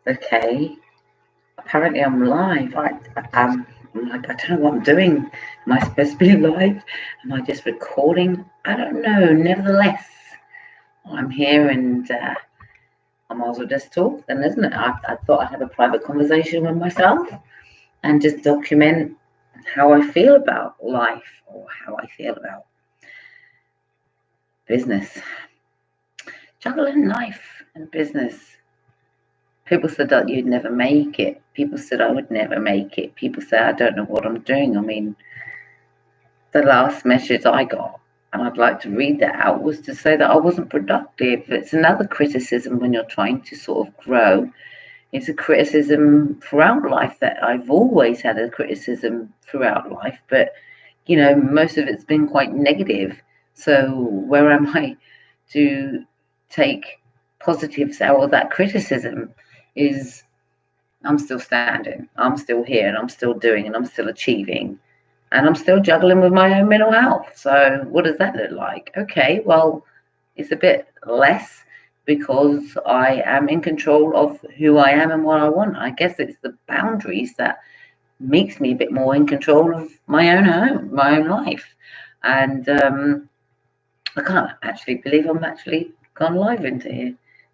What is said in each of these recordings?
okay, apparently I'm live. I'm like, I don't know what I'm doing. Am I supposed to be live? Am I just recording? I don't know. Nevertheless, I'm here and I might as well just talk then, isn't it? I thought I'd have a private conversation with myself and just document how I feel about life or how I feel about business. Juggling life and business. People said that you'd never make it. People said I would never make it. People said I don't know what I'm doing. I mean, the last message I got, and I'd like to read that out, was to say that I wasn't productive. It's another criticism when you're trying to sort of grow. It's a criticism throughout life that I've always had a criticism throughout life, but most of it's been quite negative. So where am I to take positives out of that criticism is I'm still standing, I'm still here, and I'm still doing, and I'm still achieving, and I'm still juggling with my own mental health. So what does that look like? Okay, well, it's a bit less because I am in control of who I am and what I want. I guess it's the boundaries that makes me a bit more in control of my own home, my own life. And I can't actually believe I'm actually gone live into here.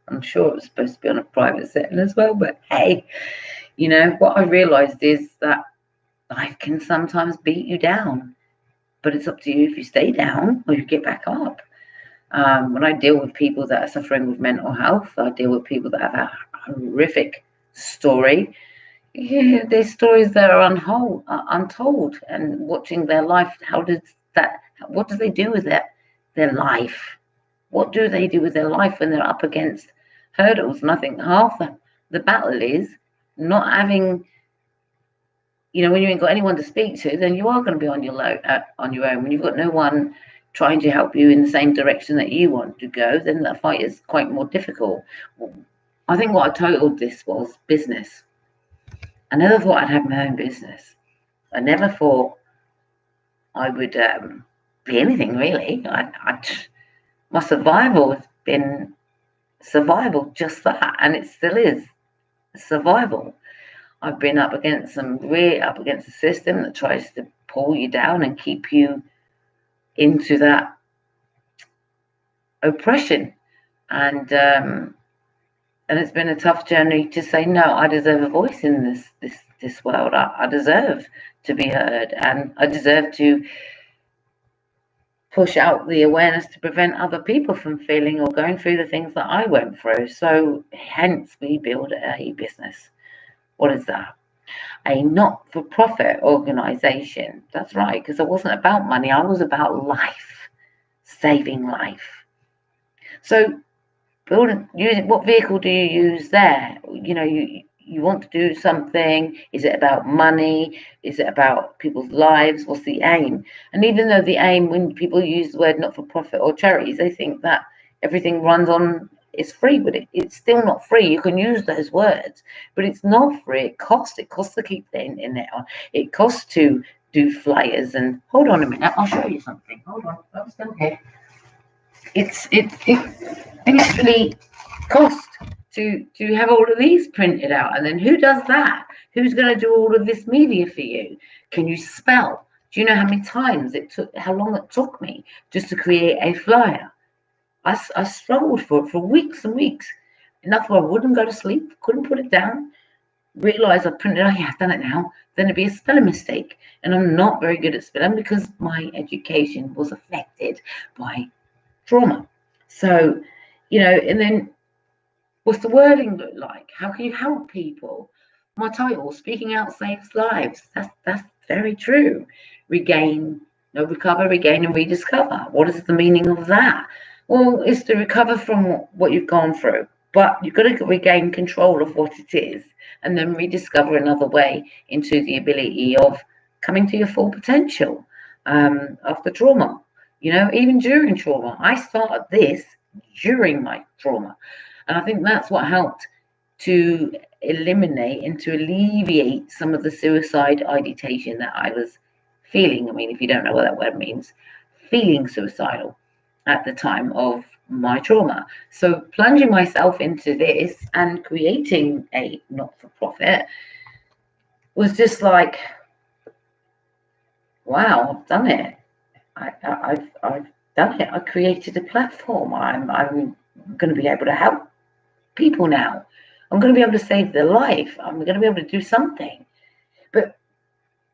I'm sure it was supposed to be on a private setting as well, but hey, what I realized is that life can sometimes beat you down, but it's up to you if you stay down or you get back up. When I deal with people that are suffering with mental health, I deal with people that have a horrific story. Yeah, there's stories that are untold, and watching their life. What do they do with their life? What do they do with their life when they're up against hurdles? And I think half the battle is not having. When you ain't got anyone to speak to, then you are going to be on your own. When you've got no one trying to help you in the same direction that you want to go, then that fight is quite more difficult. I think what I titled this was business. I never thought I'd have my own business. I never thought I would be anything really. My survival has been survival, just that, and it still is survival. I've been up against a system that tries to pull you down and keep you into that oppression, and it's been a tough journey to say no. I deserve a voice in this world. I deserve to be heard, and I deserve to push out the awareness to prevent other people from feeling or going through the things that I went through. So hence we build a business. What is that? A not-for-profit organization. That's right, because it wasn't about money. I was about life, saving life. So what vehicle do you use there? You want to do something. Is it about money? Is it about people's lives? What's the aim? And even though the aim, when people use the word not-for-profit or charities, they think that everything runs on is free, but it's still not free. You can use those words, but it's not free. It costs to keep the internet on. It costs to do flyers. And hold on a minute, I'll show you something. Hold on, I'm still here. It literally cost to have all of these printed out, and then who does that? Who's going to do all of this media for you? Can you spell? Do you know how many times how long it took me just to create a flyer? I struggled for it for weeks and weeks. Enough I wouldn't go to sleep, couldn't put it down. Realised I printed it. Oh yeah, I've done it now. Then it'd be a spelling mistake, and I'm not very good at spelling because my education was affected by trauma. So, and then what's the wording look like? How can you help people? My title, Speaking Out Saves Lives. That's very true. Recover, regain, and rediscover. What is the meaning of that? Well, it's to recover from what you've gone through, but you've got to regain control of what it is and then rediscover another way into the ability of coming to your full potential after trauma. Even during trauma. I started this during my trauma. And I think that's what helped to eliminate and to alleviate some of the suicide ideation that I was feeling. I mean, if you don't know what that word means, feeling suicidal at the time of my trauma. So plunging myself into this and creating a not-for-profit was just like, wow, I've done it. I've done it. I created a platform. I'm going to be able to help people now. I'm going to be able to save their life. I'm going to be able to do something. But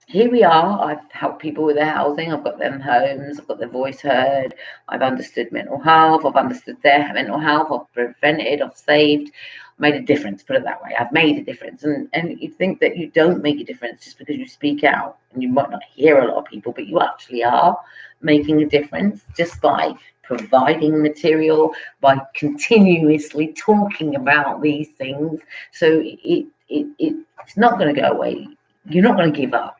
here we are. I've helped people with their housing. I've got them homes. I've got their voice heard. I've understood mental health. I've understood their mental health. I've prevented. I've saved. Made a difference. Put it that way. I've made a difference. And you think that you don't make a difference just because you speak out, and you might not hear a lot of people, but you actually are making a difference just by providing material, by continuously talking about these things. So it's not going to go away. You're not going to give up.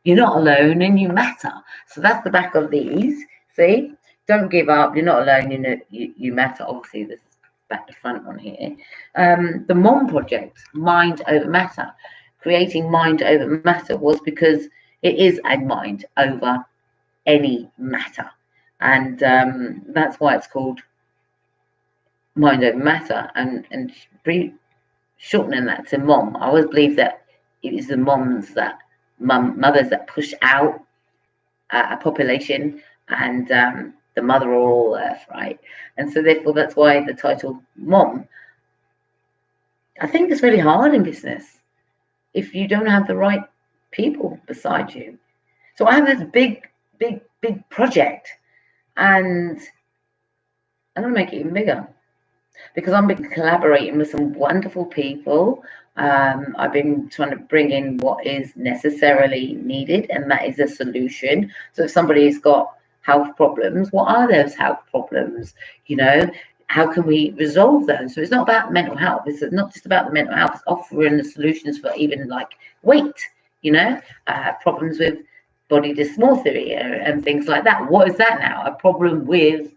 You're not alone, and you matter. So that's the back of these. See, don't give up. You're not alone. You matter. Obviously, this is back to front on here. The Mom Project, Mind Over Matter. Creating Mind Over Matter was because it is a mind over any matter, and that's why it's called Mind Over Matter. And shortening that to Mom, I always believe that it is the mothers that push out a population, and the mother of all earth, right? And so therefore that's why the title Mom. I think it's really hard in business if you don't have the right people beside you. So I have this big project, and I'm going to make it even bigger because I've been collaborating with some wonderful people. I've been trying to bring in what is necessarily needed, and that is a solution. So if somebody's got health problems, what are those health problems? How can we resolve those? So it's not about mental health. It's not just about the mental health. It's offering the solutions for even like weight, problems with body dysmorphia and things like that. What is that now? A problem with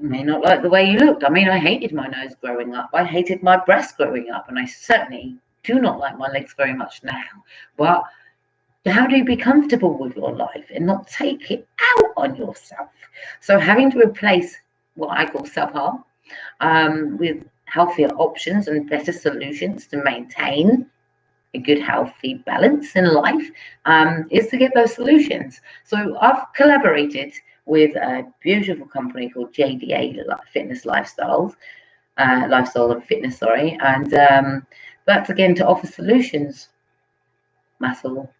may not like the way you looked. I mean, I hated my nose growing up. I hated my breasts growing up, and I certainly do not like my legs very much now. But how do you be comfortable with your life and not take it out on yourself? So having to replace what I call self-harm with healthier options and better solutions to maintain a good, healthy balance in life is to get those solutions. So I've collaborated with a beautiful company called JDA Fitness Lifestyle and Fitness, and that's again to offer solutions, muscle,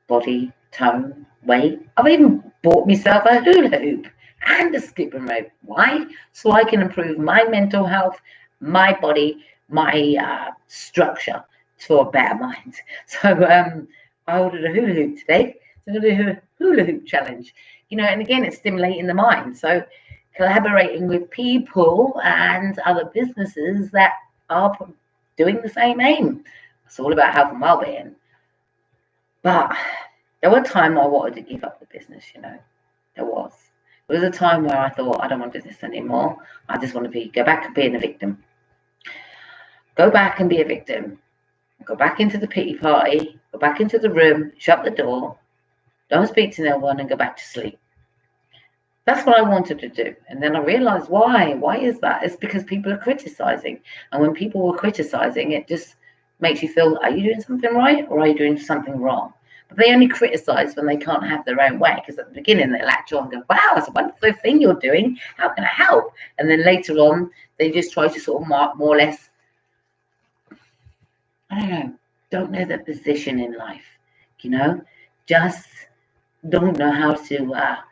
body, tone, weight. I've even bought myself a hula hoop and a skipping rope. Why? So I can improve my mental health, my body, my structure for a better mind. So I ordered a hula hoop today. So I'm going to do a hula hoop challenge. And again, it's stimulating the mind. So collaborating with people and other businesses that are doing the same aim. It's all about health and well-being. But there was a time I wanted to give up the business, There was. There was a time where I thought, I don't want to do this anymore. I just want to go back and being a victim. Go back and be a victim. Go back into the pity party. Go back into the room. Shut the door. Don't speak to no one and go back to sleep. That's what I wanted to do. And then I realized why. Why is that? It's because people are criticizing. And when people are criticizing, it just makes you feel, are you doing something right or are you doing something wrong? But they only criticize when they can't have their own way, because at the beginning they latch on and go, wow, that's a wonderful thing you're doing. How can I help? And then later on, they just try to sort of more or less, I don't know their position in life, just don't know how to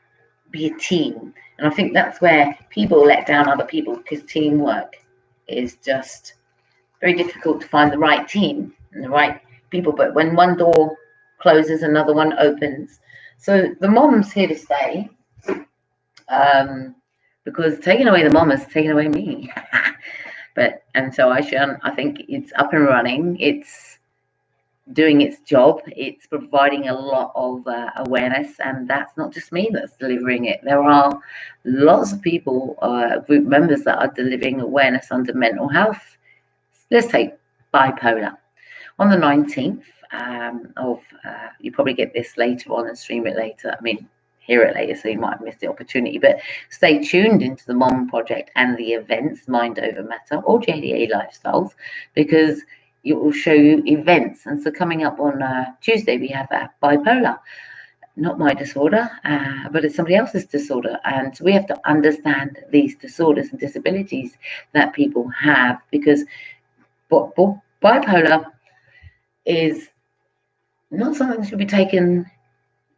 be a team. And I think that's where people let down other people, because teamwork is just very difficult to find the right team and the right people. But when one door closes, another one opens. So the mom's here to stay, because taking away the mom is taking away me. So I think it's up and running. It's doing its job. It's providing a lot of awareness, and that's not just me that's delivering it. There are lots of people, group members, that are delivering awareness under mental health. Let's take bipolar. On the 19th you probably get this later on and stream it later. I mean, hear it later, so you might miss the opportunity. But stay tuned into the Mom Project and the events, Mind Over Matter or JDA Lifestyles, because it will show you events. And so coming up on Tuesday, we have Bipolar. Not my disorder, but it's somebody else's disorder. And we have to understand these disorders and disabilities that people have, because bipolar is not something that should be taken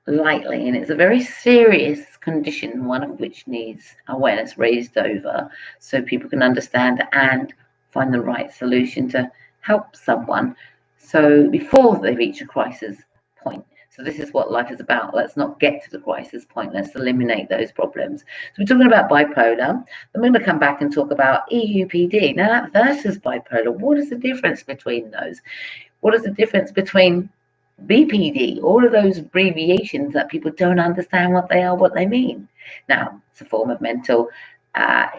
lightly, and it's a very serious condition, one of which needs awareness raised over so people can understand and find the right solution to help someone so before they reach a crisis point. So this is what life is about. Let's not get to the crisis point. Let's eliminate those problems. So we're talking about bipolar. I'm going to come back and talk about EUPD. Now, that versus bipolar, what is the difference between those? What is the difference between BPD, all of those abbreviations that people don't understand what they are, what they mean? Now, it's a form of mental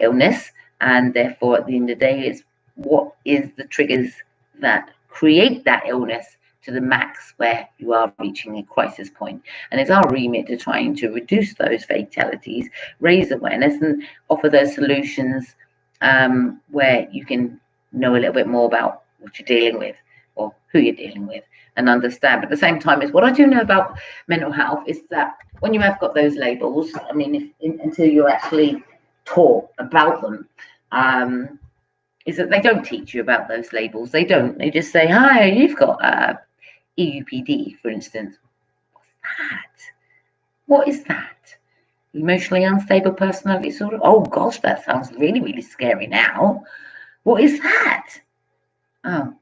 illness, and therefore, at the end of the day, it's what is the triggers that create that illness to the max where you are reaching a crisis point. And it's our remit to trying to reduce those fatalities, raise awareness, and offer those solutions where you can know a little bit more about what you're dealing with or who you're dealing with and understand. But at the same time, is what I do know about mental health is that when you have got those labels, I mean, until you're actually taught about them, is that they don't teach you about those labels. They don't. They just say, hi, you've got EUPD, for instance. What's that? What is that? Emotionally unstable personality disorder? Oh, gosh, that sounds really, really scary now. What is that? Oh,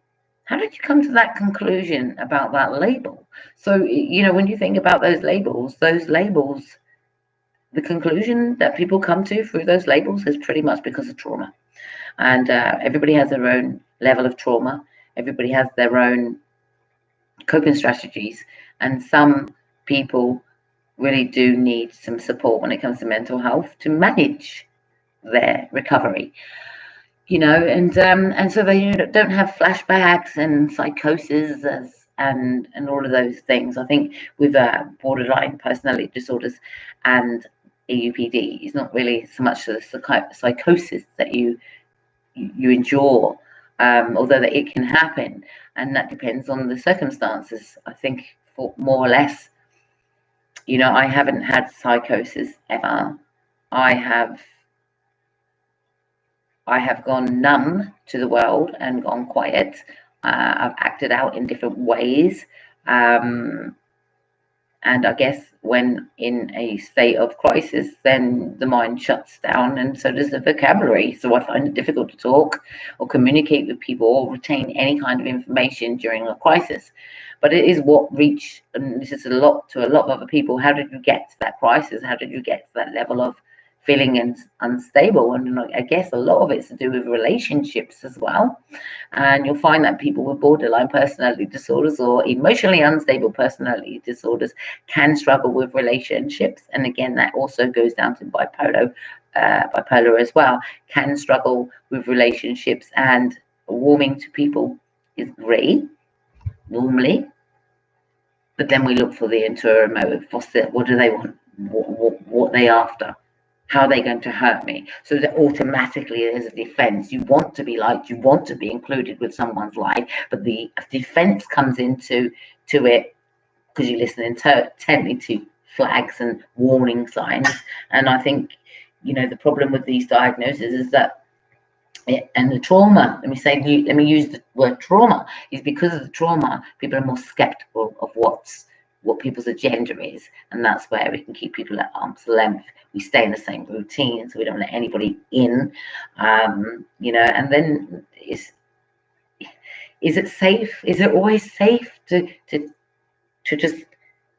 how did you come to that conclusion about that label? So, when you think about those labels, the conclusion that people come to through those labels is pretty much because of trauma. And everybody has their own level of trauma. Everybody has their own coping strategies. And some people really do need some support when it comes to mental health to manage their recovery. And so they don't have flashbacks and psychosis and all of those things. I think with borderline personality disorders and EUPD, it's not really so much the psychosis that you endure, although that it can happen, and that depends on the circumstances. I think for more or less, I haven't had psychosis ever. I have gone numb to the world and gone quiet. I've acted out in different ways. And I guess when in a state of crisis, then the mind shuts down, and so does the vocabulary. So I find it difficult to talk or communicate with people or retain any kind of information during a crisis. But it is what reach, and this is to a lot of other people. How did you get to that crisis? How did you get to that level of feeling unstable? And I guess a lot of it's to do with relationships as well. And you'll find that people with borderline personality disorders or emotionally unstable personality disorders can struggle with relationships. And again, that also goes down to bipolar as well, can struggle with relationships. And warming to people is great normally, but then we look for the interior motive. What do they want? What they after? How are they going to hurt me? So that automatically there's a defense. You want to be liked, you want to be included with someone's life, but the defense comes into it because you listen intently to flags and warning signs. And I think, the problem with these diagnoses is that and the trauma, let me use the word trauma, is because of the trauma, people are more skeptical of what people's agenda is, and that's where we can keep people at arm's length. We stay in the same routine, so we don't let anybody in, and then is it safe? Is it always safe to just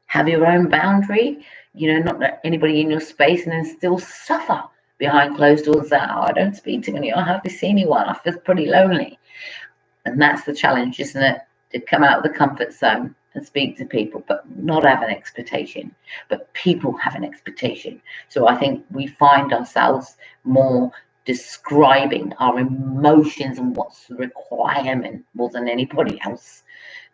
have your own boundary, not let anybody in your space and then still suffer behind closed doors that, I don't speak to anyone, I hardly see anyone, I feel pretty lonely. And that's the challenge, isn't it? To come out of the comfort zone and speak to people, but not have an expectation. But people have an expectation. So I think we find ourselves more describing our emotions and what's the requirement more than anybody else.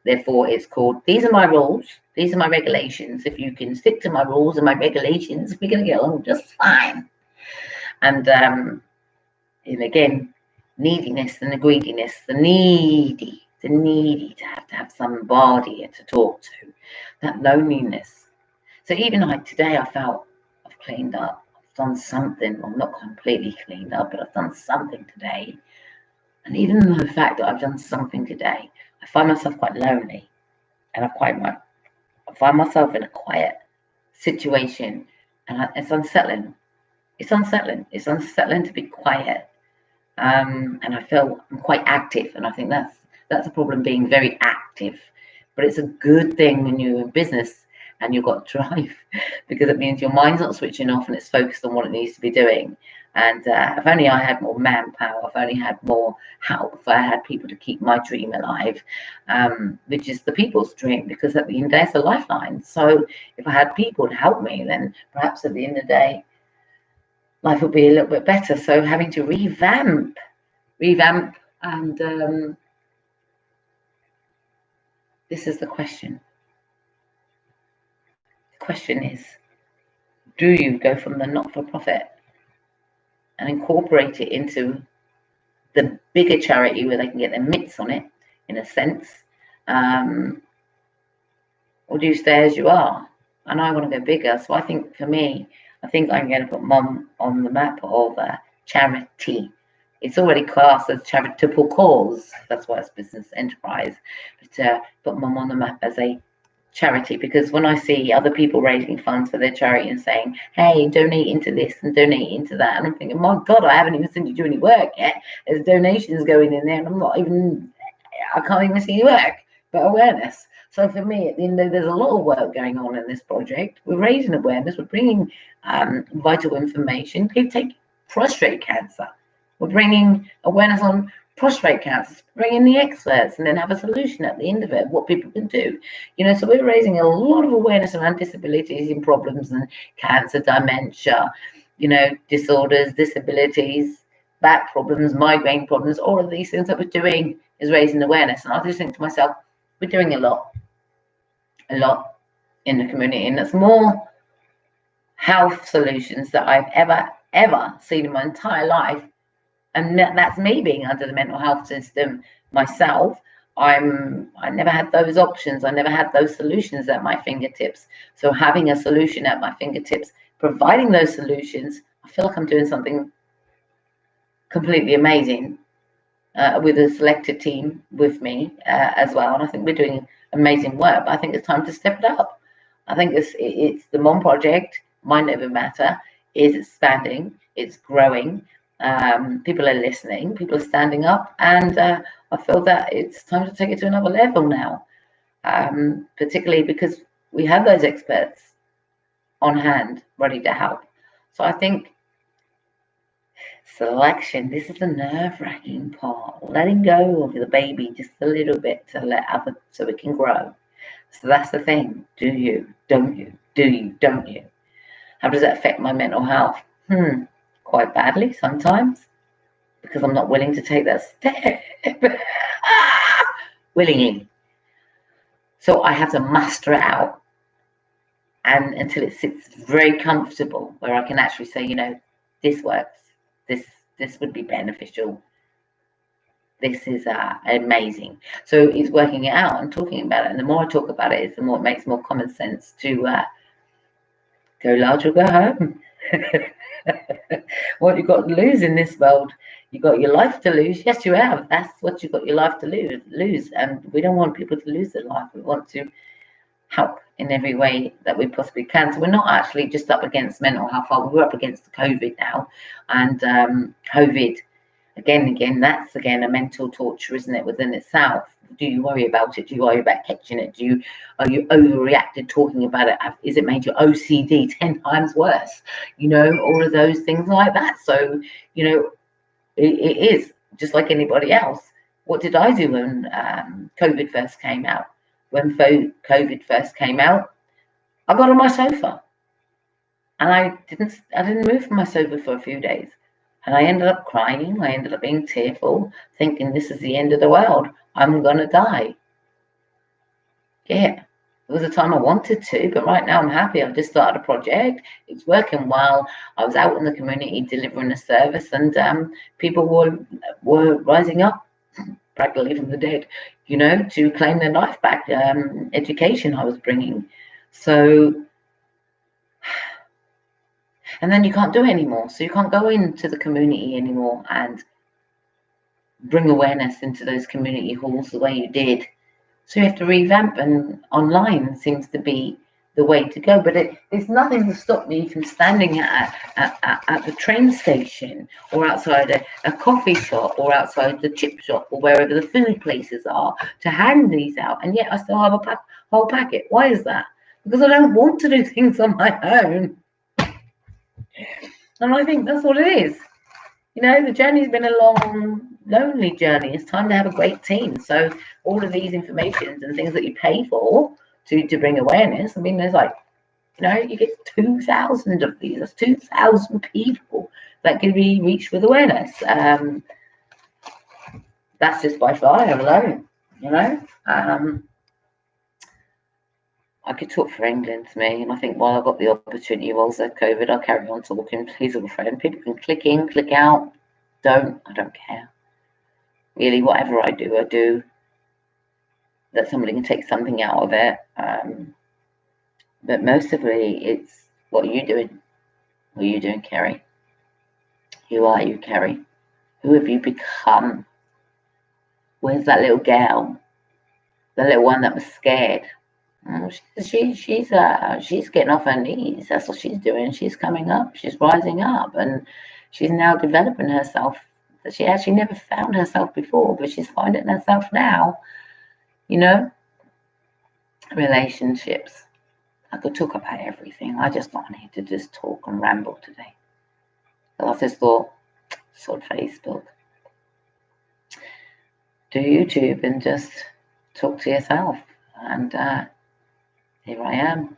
Therefore, it's called, these are my rules, these are my regulations. If you can stick to my rules and my regulations, we're going to get along just fine. And again, neediness and the greediness, the needy to have somebody to talk to, that loneliness. So even like today, I felt I've cleaned up, I've done something. Well, not completely cleaned up, but I've done something today. And even the fact that I've done something today, I find myself quite lonely, and I find myself in a quiet situation, and it's unsettling. It's unsettling. It's unsettling to be quiet. And I feel I'm quite active, and I think that's a problem, being very active. But it's a good thing when you're in business and you've got drive, because it means your mind's not switching off and it's focused on what it needs to be doing. And if only I had more manpower, if I only had more help, if I had people to keep my dream alive, which is the people's dream, because at the end of the day, it's a lifeline. So if I had people to help me, then perhaps at the end of the day, life would be a little bit better. So having to revamp, and this is the question. The question is, do you go from the not-for-profit and incorporate it into the bigger charity where they can get their mitts on it, in a sense, or do you stay as you are? And I want to go bigger. So I think for me, I think I'm going to put Mum on the map of charity. It's already classed as charitable cause. That's why it's business enterprise. But put Mum on the map as a charity, because when I see other people raising funds for their charity and saying, hey, donate into this and donate into that, and I'm thinking, my God, I haven't even seen you do any work yet. There's donations going in there, and I can't even see any work, but awareness. So for me, at the end of the day, there's a lot of work going on in this project. We're raising awareness, we're bringing vital information. People take prostate cancer. We're bringing awareness on prostate cancer, bring in the experts, and then have a solution at the end of it, what people can do. So we're raising a lot of awareness around disabilities and problems and cancer, dementia, disorders, disabilities, back problems, migraine problems, all of these things that we're doing is raising awareness. And I just think to myself, we're doing a lot in the community, and it's more health solutions that I've ever seen in my entire life. And that's me being under the mental health system myself. I never had those options. I never had those solutions at my fingertips. So having a solution at my fingertips, providing those solutions, I feel like I'm doing something completely amazing with a selected team with me as well. And I think we're doing amazing work. But I think it's time to step it up. I think it's the Mom Project, Mind Over Matter, is expanding, it's growing. People are listening, people are standing up, and I feel that it's time to take it to another level now, particularly because we have those experts on hand ready to help. So I think selection, this is the nerve-wracking part, letting go of the baby just a little bit so it can grow. So that's the thing. Do you, don't you? Do you, don't you? How does that affect my mental health? Quite badly sometimes, because I'm not willing to take that step willingly. So I have to muster it out, and until it sits very comfortable, where I can actually say, this works, this would be beneficial, this is amazing. So it's working it out and talking about it, and the more I talk about it, the more it makes more common sense to go large or go home. What you've got to lose in this world, you've got your life to lose. Yes, you have. That's what you've got your life to lose. And we don't want people to lose their life. We want to help in every way that we possibly can. So we're not actually just up against mental health. We're up against COVID now. And COVID, again, that's again a mental torture, isn't it, within itself? Do you worry about it? Do you worry about catching it? Are you overreacted talking about it? Is it made your OCD 10 times worse? All of those things like that. So, it is just like anybody else. What did I do when COVID first came out? When COVID first came out, I got on my sofa, and I didn't move from my sofa for a few days. And I ended up crying. I ended up being tearful, thinking this is the end of the world. I'm going to die. Yeah, there was a time I wanted to, but right now I'm happy. I've just started a project. It's working well. I was out in the community delivering a service, and people were rising up practically from the dead, to claim their life back. Education I was bringing. So, and then you can't do it anymore. So you can't go into the community anymore and bring awareness into those community halls the way you did. So you have to revamp, and online seems to be the way to go. But there's nothing to stop me from standing at the train station, or outside a coffee shop, or outside the chip shop, or wherever the food places are, to hand these out. And yet I still have a whole packet. Why is that? Because I don't want to do things on my own. And I think that's what it is. The journey's been a long, lonely journey. It's time to have a great team. So all of these informations and things that you pay for to bring awareness. I mean, there's you get 2,000 of these. That's 2,000 people that can be reached with awareness. That's just by flyer alone. I could talk for England to me, and I think while I've got the opportunity, whilst there's COVID, I'll carry on talking. Please, little friend. People can click in, click out. I don't care. Really, whatever I do that somebody can take something out of it. But mostly, it's what are you doing? What are you doing, Kerry? Who are you, Kerry? Who have you become? Where's that little girl? The little one that was scared. She's getting off her knees. That's what she's doing. She's coming up. She's rising up, and she's now developing herself. She actually never found herself before, but she's finding herself now. Relationships. I could talk about everything. I just wanted to just talk and ramble today. So I just thought, sod Facebook, do YouTube, and just talk to yourself. And here I am,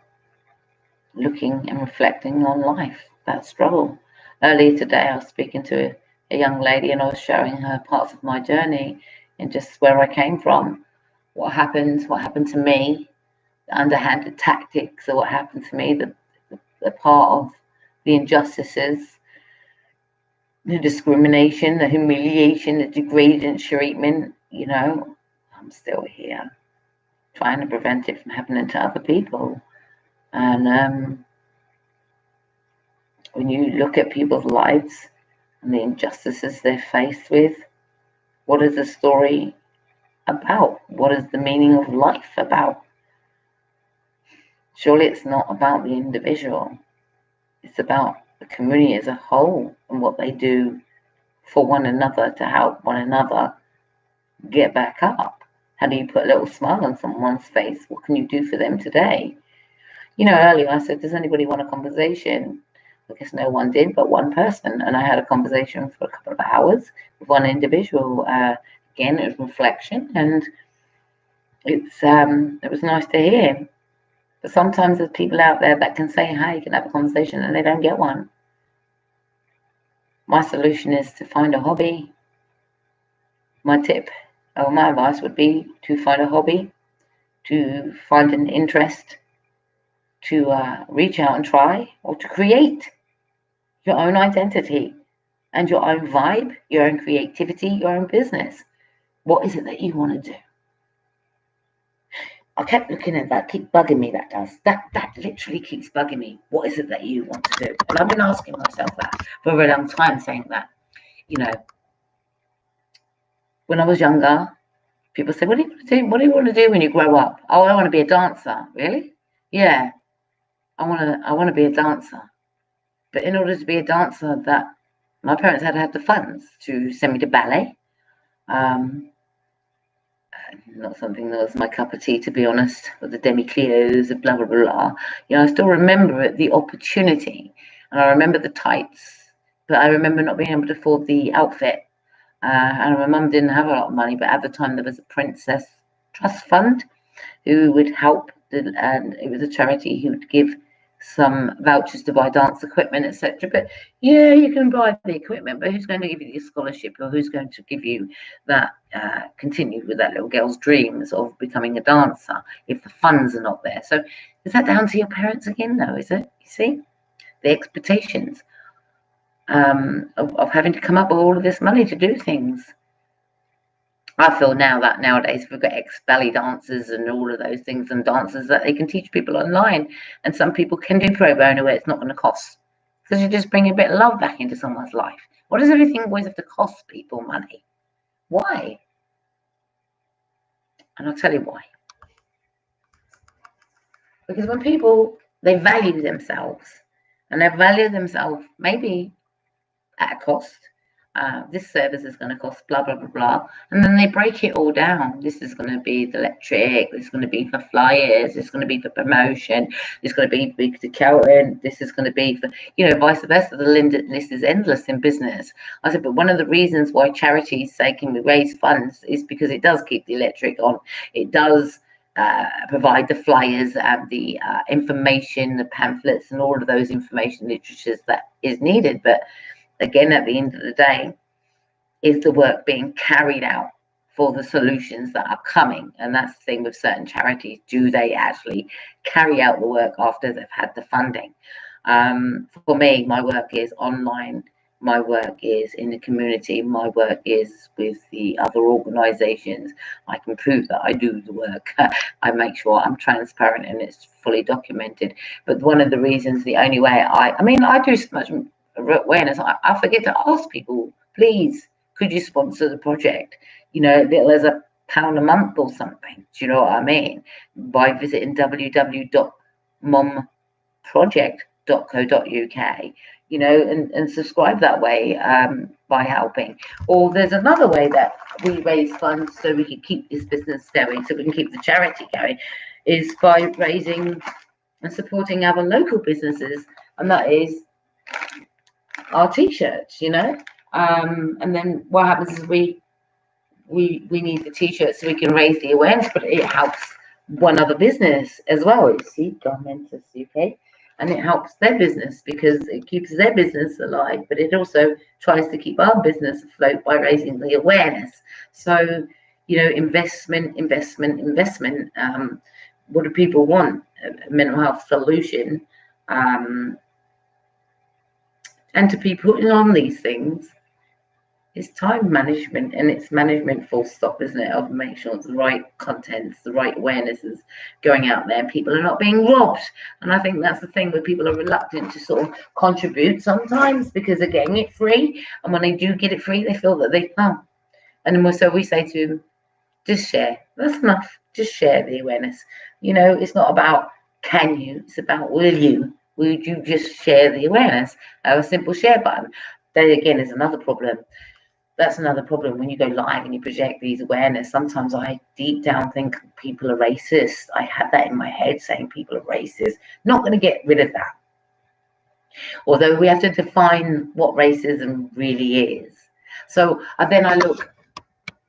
looking and reflecting on life, that struggle. Earlier today, I was speaking to a young lady, and I was showing her parts of my journey and just where I came from, what happened to me, the underhanded tactics, or what happened to me, the part of the injustices, the discrimination, the humiliation, the degrading treatment. I'm still here trying to prevent it from happening to other people. And when you look at people's lives and the injustices they're faced with, what is the story about? What is the meaning of life about? Surely it's not about the individual. It's about the community as a whole and what they do for one another to help one another get back up. How do you put a little smile on someone's face? What can you do for them today? Earlier I said, does anybody want a conversation? I guess no one did, but one person. And I had a conversation for a couple of hours with one individual. Again, it was reflection, and it was nice to hear. But sometimes there's people out there that can say, hey, you can have a conversation, and they don't get one. My solution is to find a hobby. My tip or my advice would be to find a hobby, to find an interest, to reach out and try, or to create your own identity and your own vibe, your own creativity, your own business. What is it that you want to do? I kept looking at that, keep bugging me, that does. That literally keeps bugging me. What is it that you want to do? And I've been asking myself that for a very long time, saying that, when I was younger, people say, what do you want to do? What do you want to do when you grow up? Oh, I want to be a dancer. Really? Yeah. I want to be a dancer. But in order to be a dancer, that my parents had to have the funds to send me to ballet. Not something that was my cup of tea, to be honest, with the demi-cleos and blah, blah, blah. I still remember it, the opportunity, and I remember the tights, but I remember not being able to afford the outfit. And my mum didn't have a lot of money, but at the time there was a Princess Trust Fund who would help, and it was a charity who would give some vouchers to buy dance equipment, etc. But yeah, you can buy the equipment, but who's going to give you the scholarship, or who's going to give you that, continue with that little girl's dreams of becoming a dancer if the funds are not there? So is that down to your parents again, though? Is it? You see, the expectations of having to come up with all of this money to do things. I feel now that nowadays we've got ex-belly dancers and all of those things, and dancers that they can teach people online, and some people can do pro bono where it's not going to cost, because you just bring a bit of love back into someone's life. Why does everything always have to cost people money? Why? And I'll tell you why. Because when people, they value themselves, and they value themselves maybe at a cost. This service is going to cost blah, blah, blah, blah. And then they break it all down. This is going to be the electric. This is going to be for flyers. This is going to be for promotion. This is going to be for the accountant. This is going to be for, vice versa. The list is endless in business. I said, but one of the reasons why charities say can we raise funds is because it does keep the electric on. It does provide the flyers and the information, the pamphlets, and all of those information literatures that is needed. But again, at the end of the day, is the work being carried out for the solutions that are coming? And that's the thing with certain charities. Do they actually carry out the work after they've had the funding? For me, my work is online. My work is in the community. My work is with the other organizations. I can prove that I do the work. I make sure I'm transparent and it's fully documented. But one of the reasons, the only way I do so much awareness, I forget to ask people, please, could you sponsor the project? There's £1 a month or something. Do you know what I mean? By visiting www.momproject.co.uk, and subscribe that way, by helping. Or there's another way that we raise funds so we can keep this business going, so we can keep the charity going, is by raising and supporting our local businesses, and that is our t-shirts, and then what happens is we need the t-shirts so we can raise the awareness, but it helps one other business as well. You see, Garmentus UK, and it helps their business because it keeps their business alive, but it also tries to keep our business afloat by raising the awareness. So, investment. What do people want? A mental health solution. And to be putting on these things is time management, and it's management full stop, isn't it? Of make sure the right contents, the right awareness is going out there. People are not being robbed. And I think that's the thing where people are reluctant to sort of contribute sometimes because they're getting it free. And when they do get it free, they feel that they can't. And so we say to them, just share. That's enough. Just share the awareness. It's not about can you, it's about will you. Would you just share the awareness? A simple share button. That again is another problem. That's another problem when you go live and you project these awareness. Sometimes I deep down think people are racist. I had that in my head saying people are racist. Not going to get rid of that. Although we have to define what racism really is. So then I look,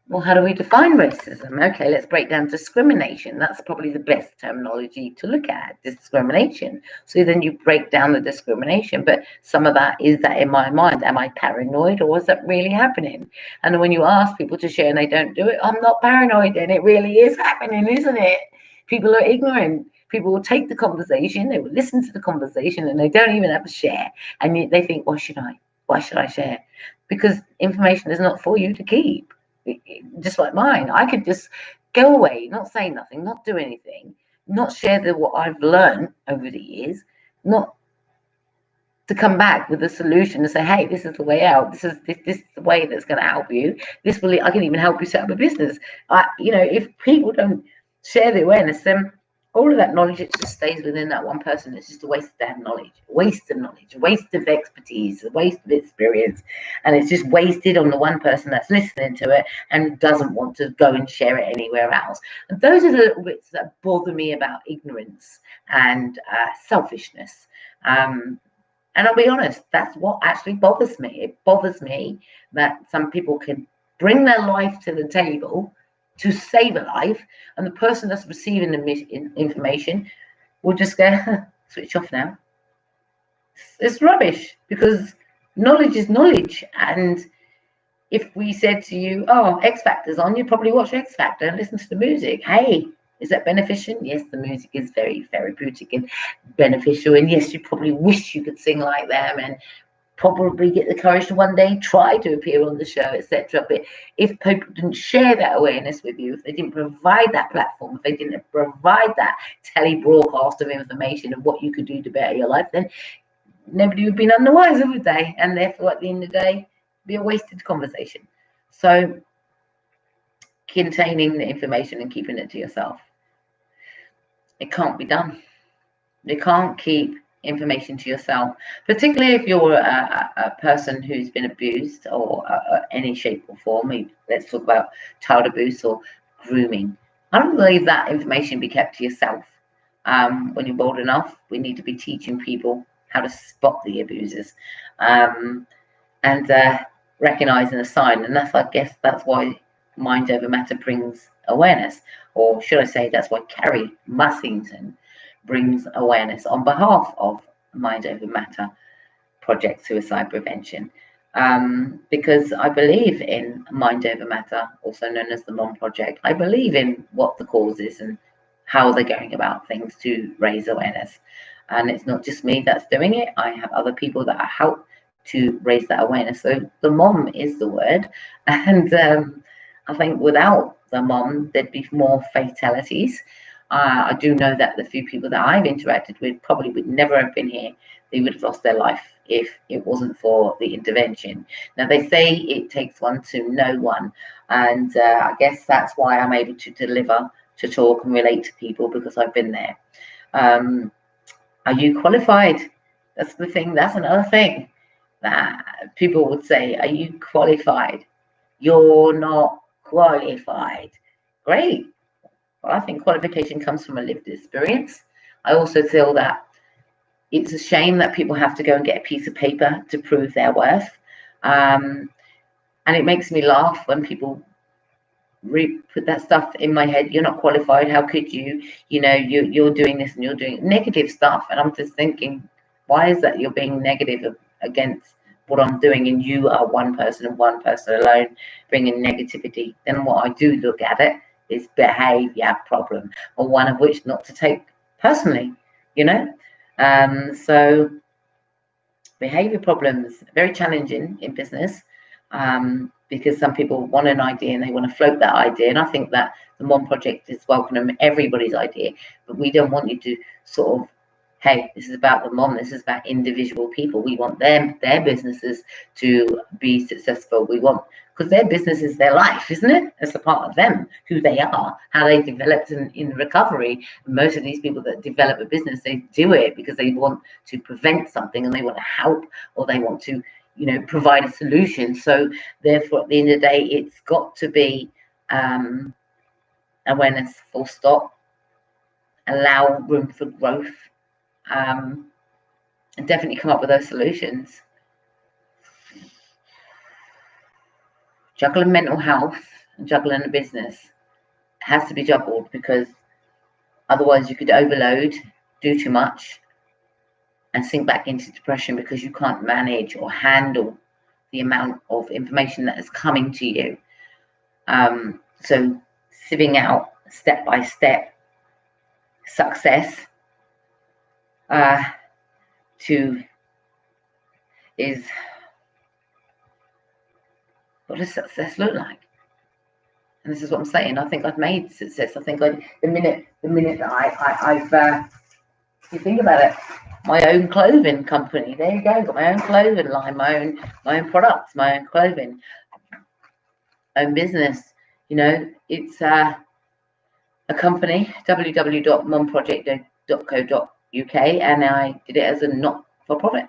well, how do we define racism? Okay, let's break down discrimination. That's probably the best terminology to look at, discrimination. So then you break down the discrimination, but some of that is that in my mind. Am I paranoid, or is that really happening? And when you ask people to share and they don't do it, I'm not paranoid, and it really is happening, isn't it? People are ignorant. People will take the conversation, they will listen to the conversation, and they don't even have a share. And they think, why should I? Why should I share? Because information is not for you to keep. Just like mine, I could just go away, not say nothing, not do anything, not share what I've learned over the years, not to come back with a solution and say, hey, this is the way out, this is the way that's going to help you. I can even help you set up a business. If people don't share the awareness, then all of that knowledge, it just stays within that one person. It's just a waste of that knowledge, waste of expertise, a waste of experience. And it's just wasted on the one person that's listening to it and doesn't want to go and share it anywhere else. And those are the little bits that bother me about ignorance and selfishness. And I'll be honest, that's what actually bothers me. It bothers me that some people can bring their life to the table to save a life, and the person that's receiving the information will just go, switch off now. It's rubbish, because knowledge is knowledge. And if we said to you, oh, X Factor's on, you'd probably watch X Factor and listen to the music. Hey, is that beneficial? Yes, the music is very therapeutic and beneficial. And yes, you probably wish you could sing like them, and probably get the courage to one day try to appear on the show, etc. But if people didn't share that awareness with you, if they didn't provide that platform, if they didn't provide that tele-broadcast of information of what you could do to better your life, then nobody would be none the wiser, would they? And therefore, at the end of the day, it'd be a wasted conversation. So, containing the information and keeping it to yourself, it can't be done. You can't keep information to yourself, particularly if you're a person who's been abused or any shape or form. Let's talk about child abuse or grooming. I don't believe that information be kept to yourself. When you're bold enough, we need to be teaching people how to spot the abusers, and recognizing the sign. And I guess that's why Mind Over Matter brings awareness, or should I say, that's why Carrie Mussington brings awareness on behalf of Mind Over Matter Project Suicide Prevention, because I believe in Mind Over Matter, also known as the Mom Project. I believe in what the cause is and how they're going about things to raise awareness. And it's not just me that's doing it. I have other people that I help to raise that awareness. So the mom is the word. And I think without the mom, there'd be more fatalities. I do know that the few people that I've interacted with probably would never have been here. They would have lost their life if it wasn't for the intervention. Now, they say it takes one to know one. And I guess that's why I'm able to deliver, to talk and relate to people, because I've been there. Are you qualified? That's the thing. That's another thing that people would say. Are you qualified? You're not qualified. Great. Well, I think qualification comes from a lived experience. I also feel that it's a shame that people have to go and get a piece of paper to prove their worth. And it makes me laugh when people put that stuff in my head. You're not qualified. How could you? You know, you're doing this and you're doing negative stuff. And I'm just thinking, why is that you're being negative against what I'm doing, and you are one person and one person alone bringing negativity? Then what I do look at it is behavior problem, or one of which not to take personally, you know. So behavior problems are very challenging in business, because some people want an idea and they want to float that idea. And I think that the Mom Project is welcoming everybody's idea, but we don't want you to sort of, hey, this is about the mom, this is about individual people. We want their businesses to be successful. We want, because their business is their life, isn't it? It's a part of them, who they are, how they developed in recovery. Most of these people that develop a business, they do it because they want to prevent something and they want to help, or they want to, you know, provide a solution. So therefore, at the end of the day, it's got to be awareness, full stop, allow room for growth, and definitely come up with those solutions. Juggling mental health and juggling a business has to be juggled, because otherwise you could overload, do too much, and sink back into depression because you can't manage or handle the amount of information that is coming to you. So sieving out step by step success is, what does success look like? And this is what I'm saying. I think I've made success. I think the minute that I've you think about it, my own clothing company. There you go. Got my own clothing line, my own products, my own clothing, own business. You know, it's a company, www.momproject.co.uk, and I did it as a not-for-profit.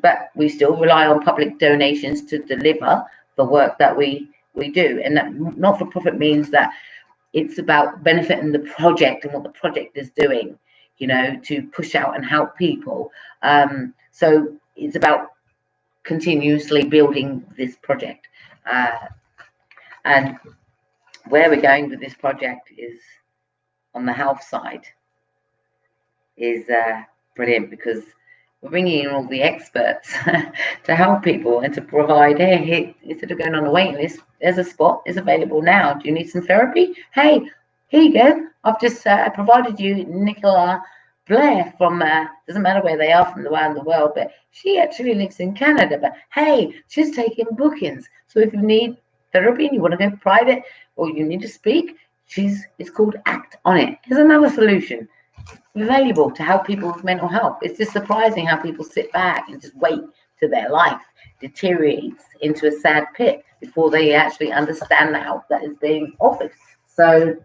But we still rely on public donations to deliver the work that we do. And that not-for-profit means that it's about benefiting the project and what the project is doing, you know, to push out and help people. So it's about continuously building this project. And where we're going with this project is on the health side, is brilliant, because we're bringing in all the experts to help people and to provide, hey, instead of going on a waiting list, there's a spot, is available now. Do you need some therapy? Hey, here you go. I've just provided you Nicola Blair from, doesn't matter where they are from around the world, but she actually lives in Canada. But hey, she's taking bookings. So if you need therapy and you want to go private or you need to speak, it's called Act on It. Here's another solution available to help people with mental health. It's just surprising how people sit back and just wait till their life deteriorates into a sad pit before they actually understand the help that is being offered. So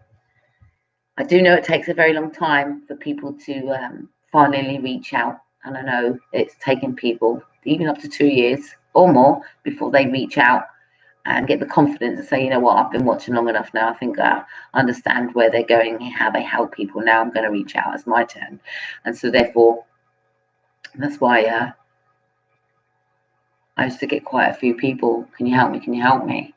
I do know it takes a very long time for people to finally reach out. And I know it's taken people even up to 2 years or more before they reach out and get the confidence to say, you know what, I've been watching long enough now. I think I understand where they're going, how they help people. Now I'm going to reach out. It's my turn. And so therefore, that's why I used to get quite a few people, can you help me? Can you help me?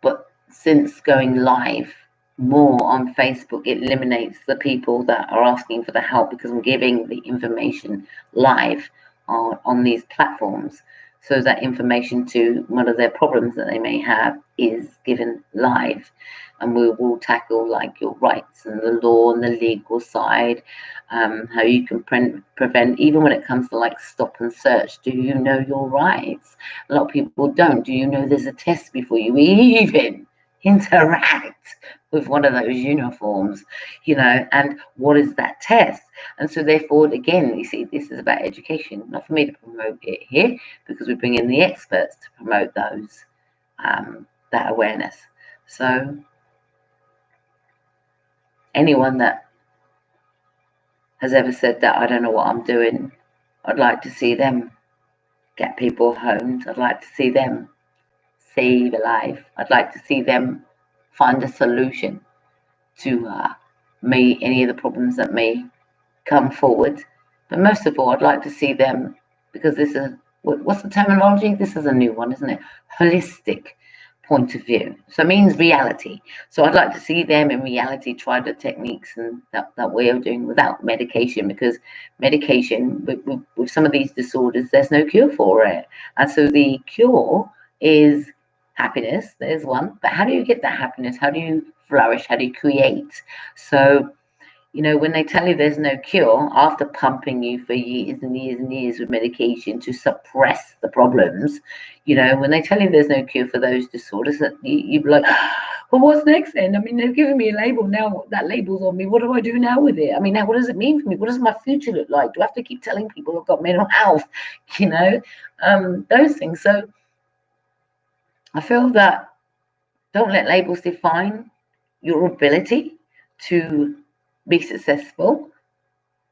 But since going live more on Facebook, it eliminates the people that are asking for the help, because I'm giving the information live on these platforms. So that information to one of their problems that they may have is given live. And we will tackle like your rights and the law and the legal side, how you can prevent, even when it comes to like stop and search. Do you know your rights? A lot of people don't. Do you know there's a test before you even interact with one of those uniforms, and what is that test? And so therefore, again, you see, this is about education, not for me to promote it here, because we bring in the experts to promote those, that awareness. So anyone that has ever said that I don't know what I'm doing, I'd like to see them get people homed. I'd like to see them save a life. I'd like to see them find a solution to any of the problems that may come forward. But most of all, I'd like to see them, because this is, what's the terminology? This is a new one, isn't it? Holistic point of view. So it means reality. So I'd like to see them in reality try the techniques and that way of doing without medication, because medication with some of these disorders, there's no cure for it. And so the cure is happiness. There's one. But how do you get that happiness? How do you flourish? How do you create? So when they tell you there's no cure, after pumping you for years and years and years with medication to suppress the problems, when they tell you there's no cure for those disorders, that you'd be like, well, what's next then? I mean, they've given me a label now. That label's on me. What do I do now with it? I mean, now what does it mean for me? What does my future look like? Do I have to keep telling people I've got mental health? Those things. So I feel that don't let labels define your ability to be successful.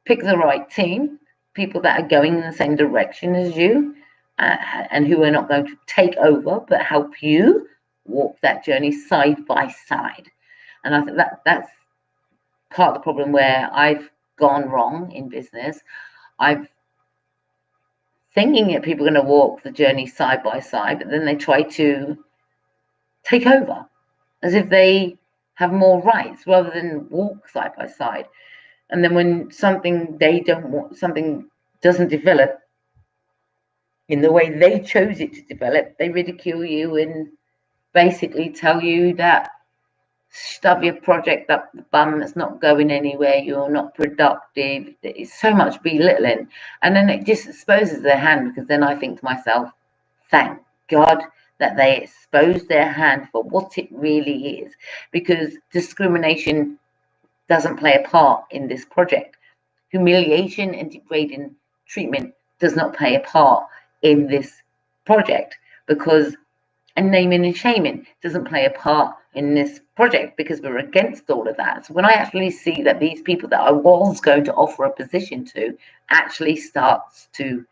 Pick the right team, people that are going in the same direction as you, and who are not going to take over, but help you walk that journey side by side. And I think that's part of the problem where I've gone wrong in business. I've thinking that people are going to walk the journey side by side, but then they try to take over as if they have more rights rather than walk side by side. And then when something doesn't develop in the way they chose it to develop, they ridicule you and basically tell you that shove your project up the bum, it's not going anywhere, you're not productive. It's so much belittling. And then it just exposes their hand, because then I think to myself, thank God that they expose their hand for what it really is, because discrimination doesn't play a part in this project. Humiliation and degrading treatment does not play a part in this project, and naming and shaming doesn't play a part in this project, because we're against all of that. So when I actually see that these people that I was going to offer a position to actually starts to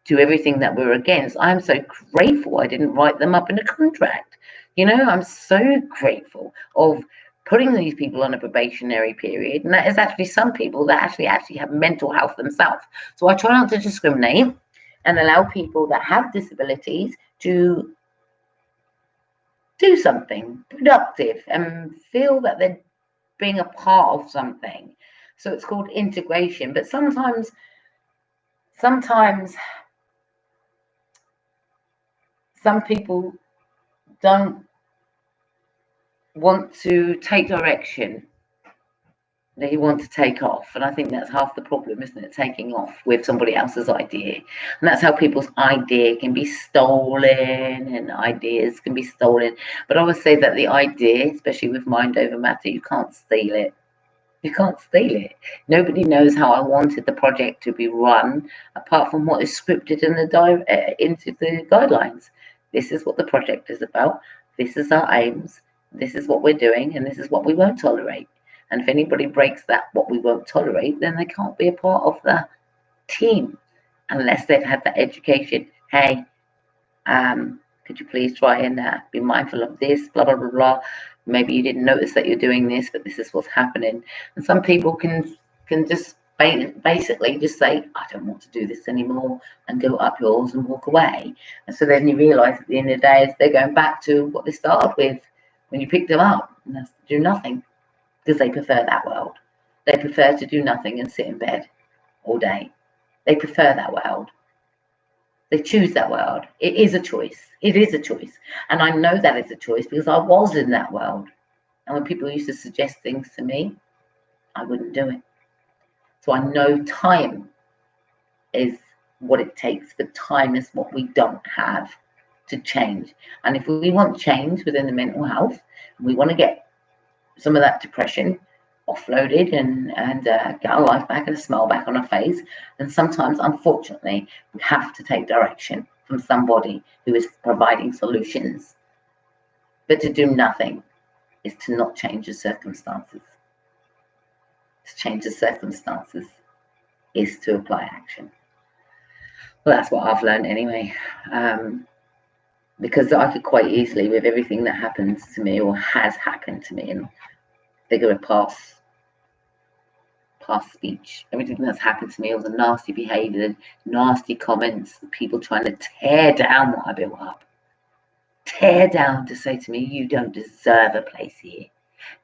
do everything that we're against, I'm so grateful I didn't write them up in a contract. I'm so grateful of putting these people on a probationary period, and that is actually some people that actually have mental health themselves. So I try not to discriminate and allow people that have disabilities to do something productive and feel that they're being a part of something. So it's called integration. But sometimes sometimes some people don't want to take direction. They want to take off, and I think that's half the problem, isn't it? Taking off with somebody else's idea, and that's how people's idea can be stolen, and ideas can be stolen. But I always say that the idea, especially with mind over matter, you can't steal it. You can't steal it. Nobody knows how I wanted the project to be run, apart from what is scripted in into the guidelines. This is what the project is about. This is our aims. This is what we're doing, and this is what we won't tolerate. And if anybody breaks that, what we won't tolerate, then they can't be a part of the team unless they've had that education. Hey, could you please try and be mindful of this, blah, blah, blah, blah. Maybe you didn't notice that you're doing this, but this is what's happening. And some people can just basically just say, I don't want to do this anymore, and go up yours and walk away. And so then you realise at the end of the day, they're going back to what they started with when you picked them up, and that's to do nothing, because they prefer that world. They prefer to do nothing and sit in bed all day. They prefer that world. They choose that world. It is a choice. It is a choice. And I know that it's a choice because I was in that world. And when people used to suggest things to me, I wouldn't do it. So I know time is what it takes, but time is what we don't have to change. And if we want change within the mental health, we want to get some of that depression offloaded and get our life back and a smile back on our face. And sometimes, unfortunately, we have to take direction from somebody who is providing solutions. But to do nothing is to not change the circumstances. To change the circumstances is to apply action. Well, that's what I've learned anyway. Because I could quite easily, with everything that happens to me or has happened to me, and figure of past speech, everything that's happened to me, all the nasty behaviour, nasty comments, people trying to tear down what I built up, tear down to say to me, you don't deserve a place here.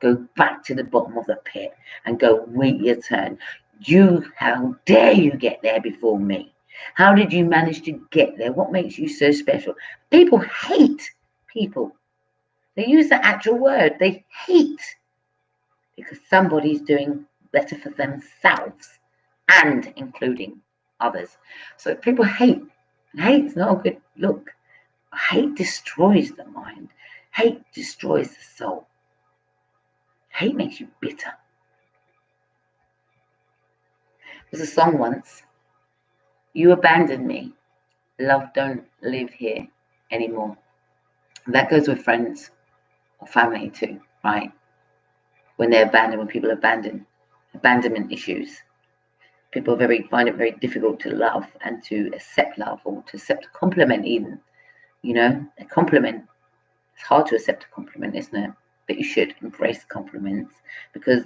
Go back to the bottom of the pit and go wait your turn. How dare you get there before me? How did you manage to get there? What makes you so special? People hate people. They use the actual word. They hate because somebody's doing better for themselves and including others. So people hate. Hate's not a good look. Hate destroys the mind. Hate destroys the soul. Hate makes you bitter. There's a song once. You abandoned me. Love don't live here anymore. And that goes with friends or family too, right? When they're abandoned, when people abandon, abandonment issues. People find it very difficult to love and to accept love or to accept a compliment even. You know, a compliment. It's hard to accept a compliment, isn't it? But you should embrace compliments because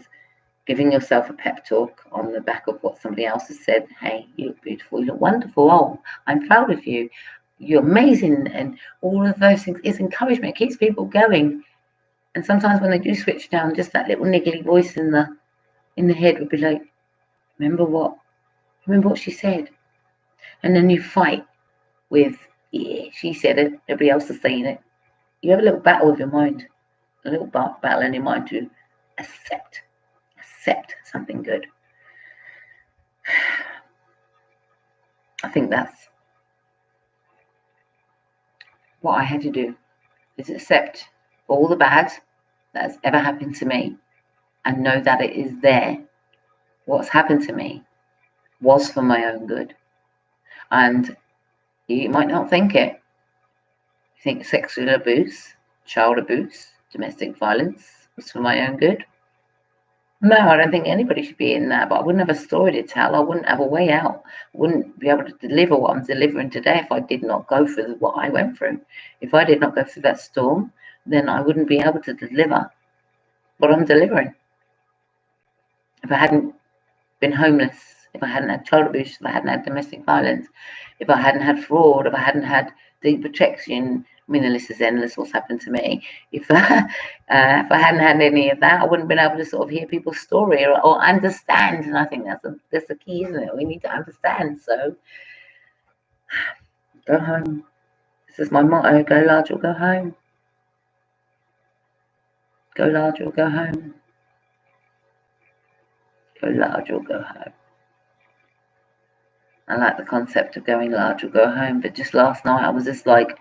giving yourself a pep talk on the back of what somebody else has said, hey, you look beautiful, you look wonderful, oh, I'm proud of you, you're amazing, and all of those things is encouragement. It keeps people going. And sometimes when they do switch down, just that little niggly voice in the head would be like, remember what she said. And then you fight with, yeah, she said it, everybody else is saying it. You have a little battle with your mind, a little battle in your mind to accept something good. I think that's what I had to do, is accept all the bad that's ever happened to me and know that it is there. What's happened to me was for my own good. And you might not think it. You think sexual abuse, child abuse, domestic violence was for my own good. No, I don't think anybody should be in that, but I wouldn't have a story to tell. I wouldn't have a way out. I wouldn't be able to deliver what I'm delivering today if I did not go through what I went through. If I did not go through that storm, then I wouldn't be able to deliver what I'm delivering. If I hadn't been homeless, if I hadn't had child abuse, if I hadn't had domestic violence, if I hadn't had fraud, if I hadn't had deep protection, I mean, the list is endless. What's happened to me? If if I hadn't had any of that, I wouldn't have been able to sort of hear people's story or understand. And I think that's the key, isn't it? We need to understand. So go home. This is my motto: go large or go home. Go large or go home. Go large or go home. I like the concept of going large or go home, but just last night I was just like,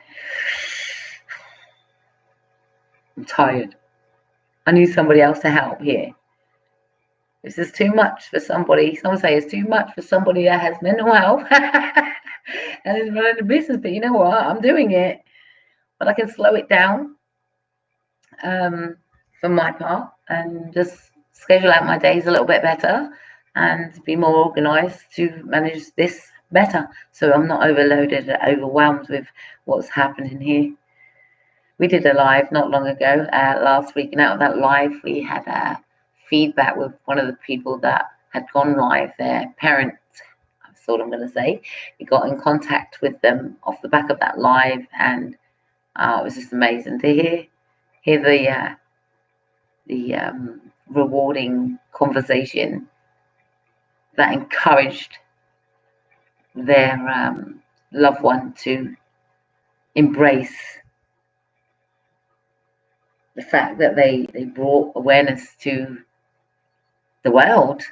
I'm tired. I need somebody else to help here. This is too much for somebody. Some say it's too much for somebody that has mental health and is running a business. But you know what? I'm doing it. But I can slow it down for my part and just schedule out my days a little bit better and be more organized to manage this better. So I'm not overloaded and overwhelmed with what's happening here. We did a live not long ago, last week, and out of that live, we had feedback with one of the people that had gone live. Their parent, that's all I'm going to say. We got in contact with them off the back of that live, and it was just amazing to hear the rewarding conversation that encouraged their loved one to embrace the fact that they brought awareness to the world,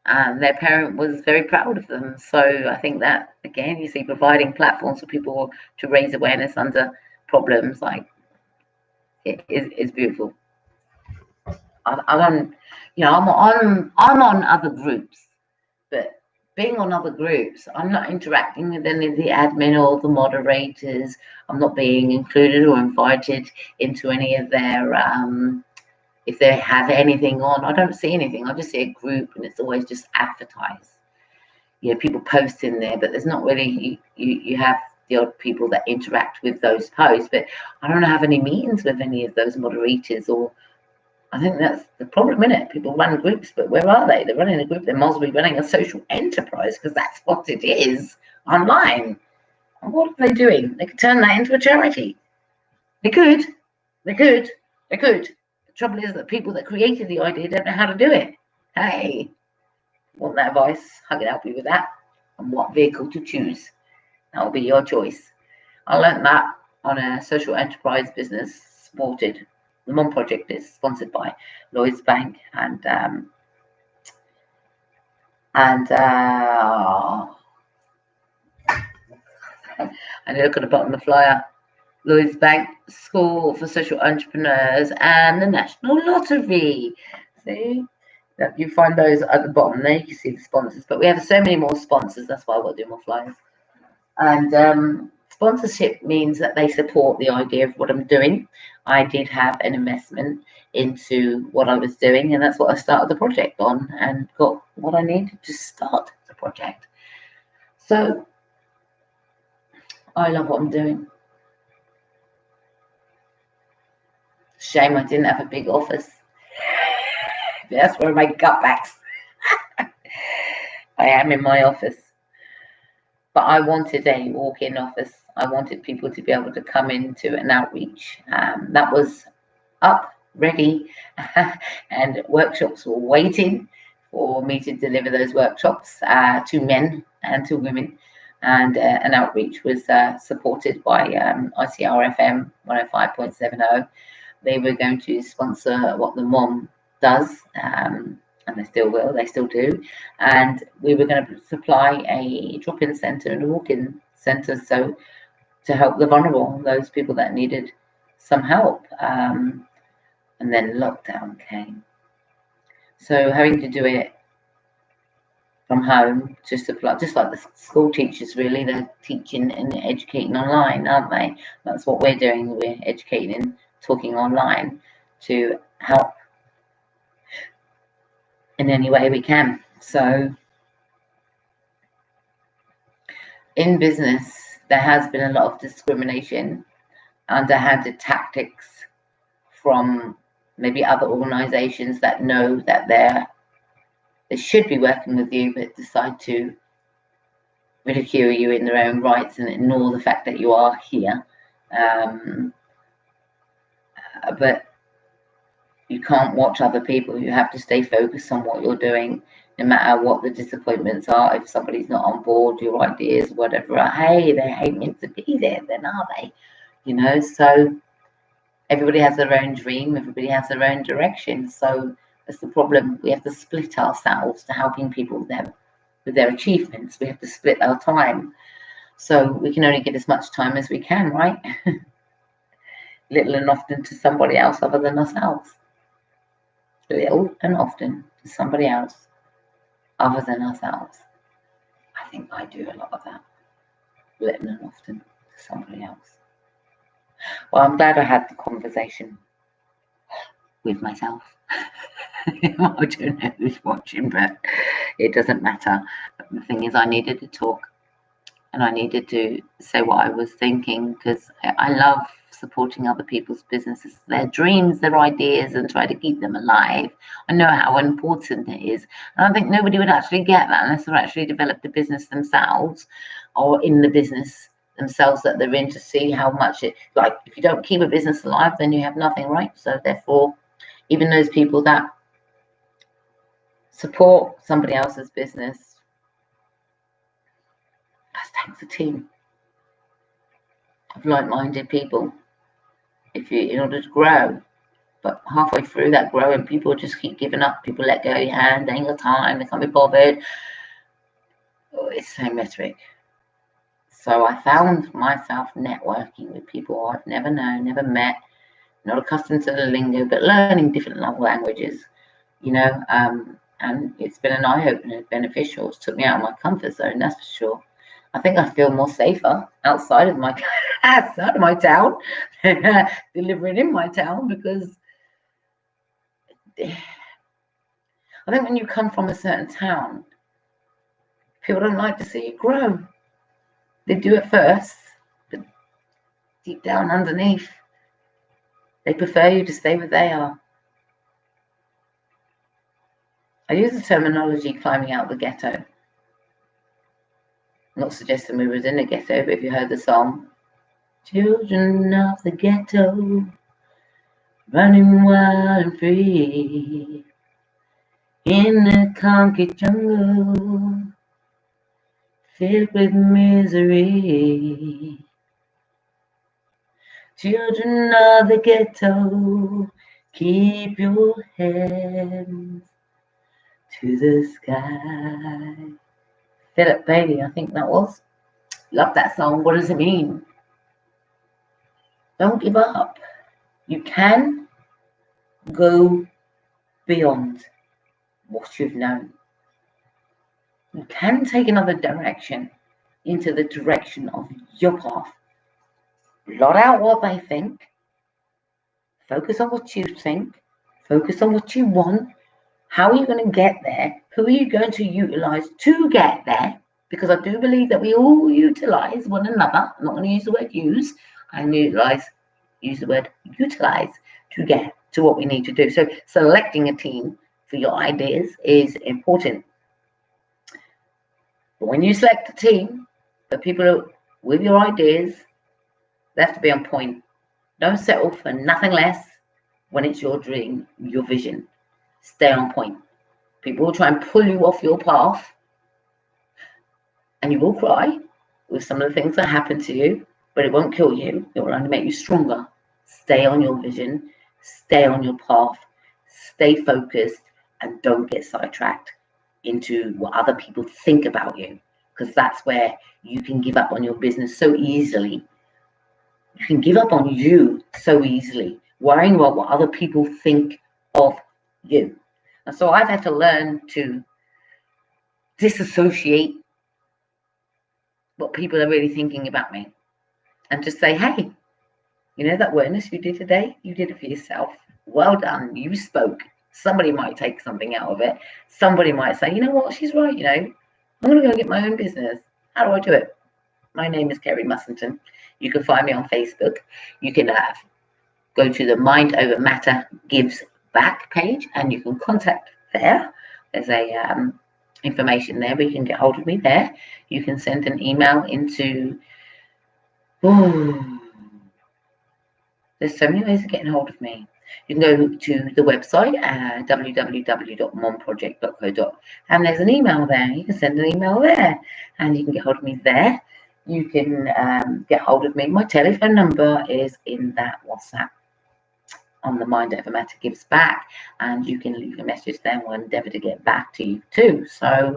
and their parent was very proud of them. So I think that, again, you see, providing platforms for people to raise awareness under problems like it is beautiful. I'm on other groups, but being on other groups, I'm not interacting with any of the admin or the moderators. I'm not being included or invited into any of their if they have anything on. I don't see anything. I just see a group, and it's always just advertised. People post in there, but there's not really you have the odd people that interact with those posts, but I don't have any meetings with any of those moderators. Or I think that's the problem, isn't it? People run groups, but where are they? They're running a group. They must be running a social enterprise, because that's what it is online. And what are they doing? They could turn that into a charity. They could. The trouble is that people that created the idea don't know how to do it. Hey, want that advice? I can help you with that. And what vehicle to choose. That will be your choice. I learned that on a social enterprise business supported. The Mom Project is sponsored by Lloyds Bank and I look at the bottom of the flyer. Lloyds Bank School for Social Entrepreneurs and the National Lottery. See, you find those at the bottom there. You can see the sponsors, but we have so many more sponsors. That's why we'll do more flyers. And sponsorship means that they support the idea of what I'm doing. I did have an investment into what I was doing, and that's what I started the project on, and got what I needed to start the project. So I love what I'm doing. Shame I didn't have a big office. That's where my gut backs. I am in my office. But I wanted a walk-in office. I wanted people to be able to come into an outreach. That was up, ready, and workshops were waiting for me to deliver those workshops to men and to women. And an outreach was supported by ICR FM 105.70. They were going to sponsor what the mom does, and they still will, they still do. And we were going to supply a drop-in centre and a walk-in centre, so to help the vulnerable, those people that needed some help. And then lockdown came. So having to do it from home to supply, just like the school teachers, really, they're teaching and educating online, aren't they? That's what we're doing. We're educating and talking online to help in any way we can. So in business, there has been a lot of discrimination, underhanded tactics from maybe other organizations that know that they should be working with you, but decide to ridicule you in their own rights and ignore the fact that you are here But you can't watch other people. You have to stay focused on what you're doing, no matter what the disappointments are. If somebody's not on board, your ideas, whatever, hey, they ain't meant to be there, then are they? So everybody has their own dream, everybody has their own direction. So that's the problem. We have to split ourselves to helping people with their achievements. We have to split our time. So we can only give as much time as we can, right? Little and often to somebody else other than ourselves. Little and often to somebody else other than ourselves. I think I do a lot of that. Little and often to somebody else. Well, I'm glad I had the conversation with myself. I don't know who's watching, but it doesn't matter. The thing is, I needed to talk and I needed to say what I was thinking, because I love supporting other people's businesses, their dreams, their ideas, and try to keep them alive. I know how important it is. And I think nobody would actually get that unless they've actually developed a business themselves, or in the business themselves that they're in, to see how much it, like, if you don't keep a business alive, then you have nothing, right? So therefore, even those people that support somebody else's business, that takes a team of like-minded people, in order to grow. But halfway through that growing, people just keep giving up. People let go of your hand, they ain't got time, they can't be bothered. Oh, it's so rhetoric. So I found myself networking with people I've never known, never met, not accustomed to the lingo, but learning different languages, and it's been an eye-opener, beneficial. It's took me out of my comfort zone, that's for sure. I think I feel more safer outside of my town than delivering in my town, because I think when you come from a certain town, people don't like to see you grow. They do at first, but deep down underneath, they prefer you to stay where they are. I use the terminology climbing out the ghetto. I'm not suggesting we was in the ghetto, but if you heard the song, children of the ghetto, running wild and free, in the concrete jungle, filled with misery. Children of the ghetto, keep your hands to the sky. Philip Bailey, I think that was. Love that song. What does it mean? Don't give up. You can go beyond what you've known. You can take another direction into the direction of your path. Blot out what they think. Focus on what you think. Focus on what you want. How are you going to get there? Who are you going to utilize to get there? Because I do believe that we all utilize one another. I'm not going to use the word use. I use the word utilize to get to what we need to do. So selecting a team for your ideas is important. But when you select a team, the people with your ideas, they have to be on point. Don't settle for nothing less when it's your dream, your vision. Stay on point. People will try and pull you off your path, and you will cry with some of the things that happen to you, but it won't kill you. It will only make you stronger. Stay on your vision, stay on your path, stay focused, and don't get sidetracked into what other people think about you, because that's where you can give up on your business so easily. You can give up on you so easily, worrying about what other people think of you. And so I've had to learn to disassociate what people are really thinking about me, and just say, hey, that awareness you did today, you did it for yourself. Well done. You spoke. Somebody might take something out of it. Somebody might say, you know what, she's right. I'm going to go get my own business. How do I do it? My name is Kerry Mussington. You can find me on Facebook. You can go to the Mind Over Matter Gives Back page, and you can contact there. There's a information there where you can get hold of me there. You can send an email into There's so many ways of getting hold of me. You can go to the website, www.momproject.co. And there's an email there. You can send an email there, and you can get hold of me there. You can get hold of me. My telephone number is in that WhatsApp on the Mind Over Matter Gives Back, and you can leave a message there and we'll endeavour to get back to you too. So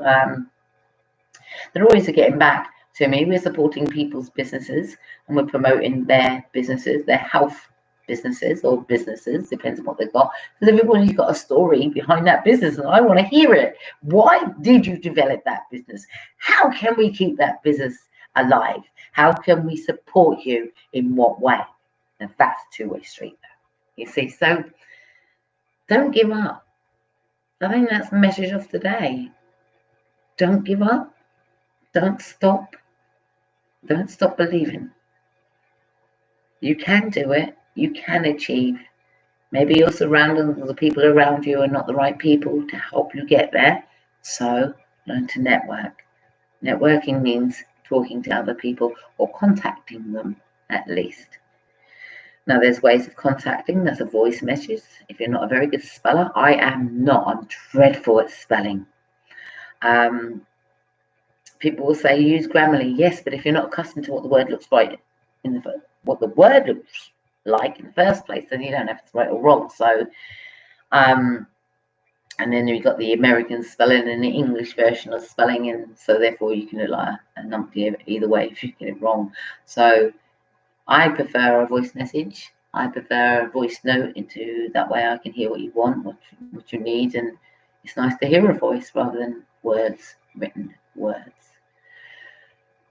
they're always getting back to me. We're supporting people's businesses and we're promoting their businesses, their health businesses or businesses, depends on what they've got, because everybody's got a story behind that business and I want to hear it. Why did you develop that business? How can we keep that business alive? How can we support you? In what way? And that's a two-way street, you see. So don't give up. I think that's the message of today. Don't give up. Don't stop. Don't stop believing. You can do it. You can achieve. Maybe you're surrounded with the people around you are not the right people to help you get there. So learn to network. Networking means talking to other people or contacting them at least. Now there's ways of contacting. There's a voice message. If you're not a very good speller, I am not. I'm dreadful at spelling. People will say use Grammarly. Yes, but if you're not accustomed to what the word looks like what the word looks like in the first place, then you don't know if it's right or wrong. So, and then you've got the American spelling and the English version of spelling, and so therefore you can look like a numpty either way if you get it wrong. So, I prefer a voice message. I prefer a voice note into that way I can hear what you want, what you need, and it's nice to hear a voice rather than words, written words.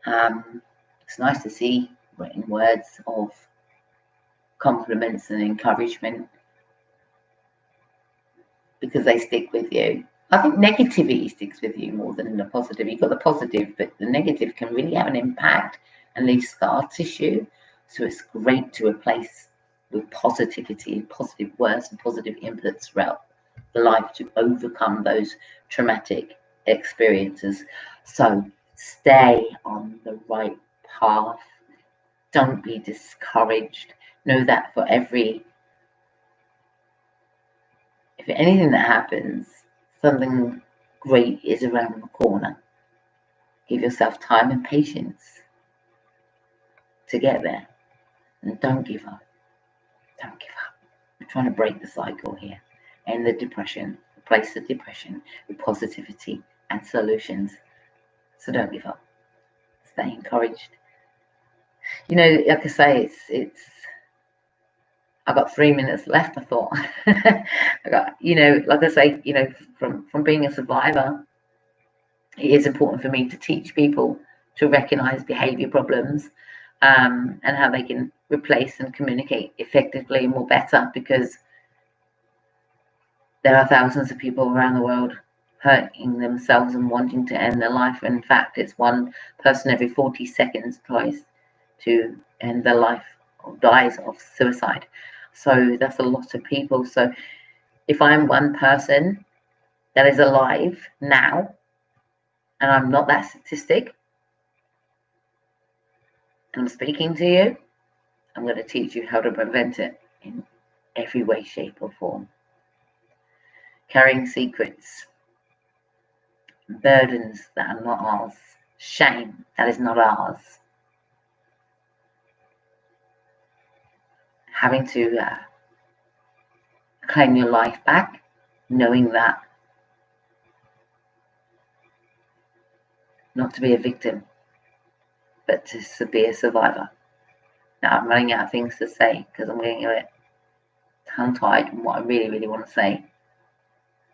It's nice to see written words of compliments and encouragement because they stick with you. I think negativity sticks with you more than the positive. You've got the positive, but the negative can really have an impact and leave scar tissue. So it's great to replace with positivity, positive words and positive inputs throughout the life to overcome those traumatic experiences. So stay on the right path. Don't be discouraged. Know that if anything that happens, something great is around the corner. Give yourself time and patience to get there. And don't give up. Don't give up. We're trying to break the cycle here. End the depression. Replace the depression with positivity and solutions. So don't give up. Stay encouraged. You know, like I say, I've got 3 minutes left, I thought. I got, like I say, from being a survivor, it is important for me to teach people to recognize behavior problems and how they can replace and communicate effectively and more better, because there are thousands of people around the world hurting themselves and wanting to end their life. In fact, it's one person every 40 seconds tries to end their life or dies of suicide. So that's a lot of people. So if I'm one person that is alive now, and I'm not that statistic, and I'm speaking to you, I'm going to teach you how to prevent it in every way, shape, or form. Carrying secrets, burdens that are not ours, shame that is not ours. Having to claim your life back, knowing that. Not to be a victim, but to be a survivor. Now I'm running out of things to say because I'm getting a bit tongue-tied on what I really, really want to say.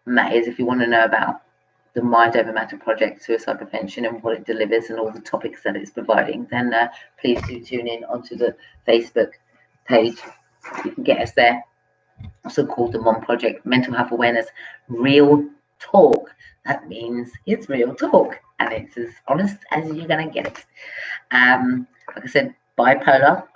And that is, if you want to know about the Mind Over Matter project, suicide prevention, and what it delivers and all the topics that it's providing, then please do tune in onto the Facebook page. You can get us there. Also called the Mom Project Mental Health Awareness Real Talk. That means it's real talk, and it's as honest as you're going to get it. Like I said, bipolar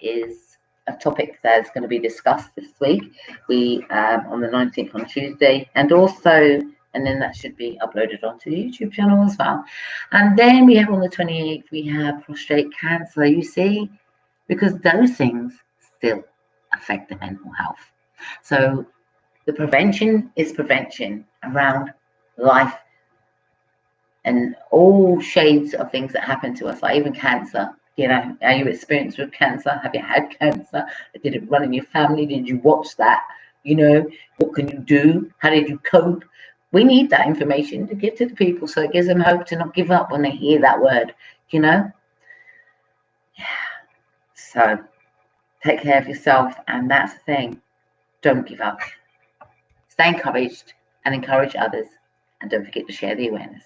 is a topic that's going to be discussed this week. We on the 19th on Tuesday, and then that should be uploaded onto the YouTube channel as well. And then we have on the 28th, we have prostate cancer, you see, because those things still affect the mental health. So the prevention is prevention around life and all shades of things that happen to us, like even cancer. You know, are you experienced with cancer? Have you had cancer? Did it run in your family? Did you watch that? You know, what can you do? How did you cope? We need that information to give to the people so it gives them hope to not give up when they hear that word, you know? Yeah. So take care of yourself, and that's the thing. Don't give up. Stay encouraged and encourage others, and don't forget to share the awareness.